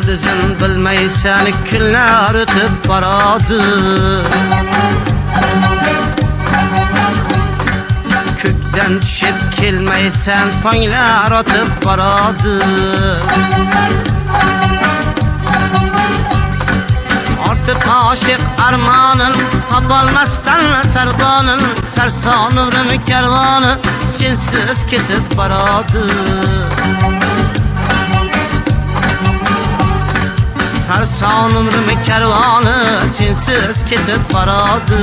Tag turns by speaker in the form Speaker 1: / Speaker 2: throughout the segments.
Speaker 1: Yıldızın bilmeysen günler ötüp baradı. Kökten düşüp kelmeysen tonglar atıp baradı. Artık aşık armanın tapolmasdan sardanın sarson ömrüm kervanı sensiz ketip baradı. Sarson ömrüm kervanı sensiz ketip baradı.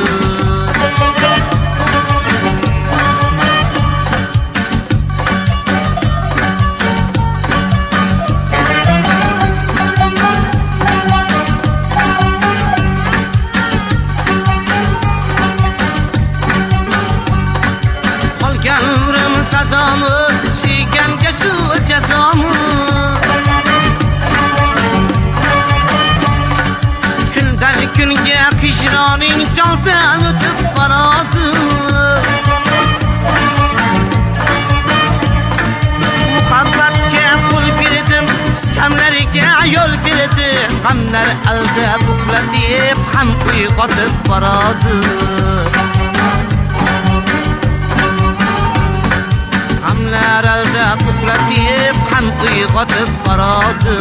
Speaker 1: Ömrüm sazamı, suygange shu cazamı. Kundan kunga hijroning jondan o'tib boradi. Muhabbatga qo'l berdim, samlariga yo'l berdim. G'amlar aldab uxlatib, ham uyg'otib boradi. Hamlar aldab uxlatib, ham uyg'otib boradi.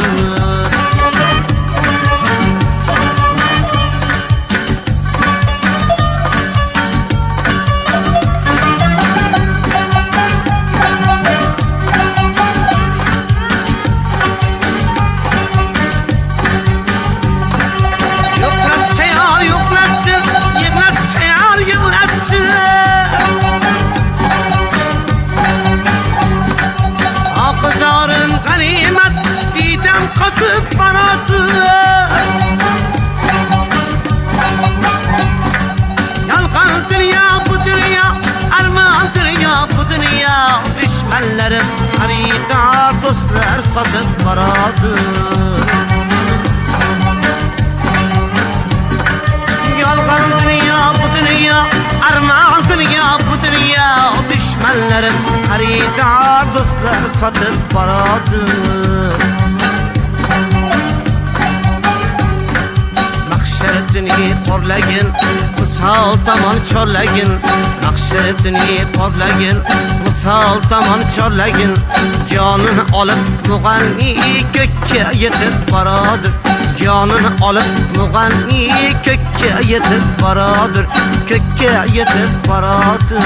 Speaker 1: Yo'qlatsa yor yo'qlatsin, yig'latsa yor yig'latsin. Akızarim ganimet didem katıp banadı. Yalgan dünya bu dünya, armağan dünya bu dünya. Düşmanlarım harita dostlar satıp baradı. Yalgan dünya bu dünya, armağan dünya bu dünya. Düşmanlarım harita dostlar satıp baradı. Mahşeretini porlagin, misal tamam çorlagin. Mahşeretini porlagin, misal tamam çorlagin. Canını alıp muğanni kökke yetip baradır. Canını alıp muğanni kökke yetip baradır. Kökke yetip baradır.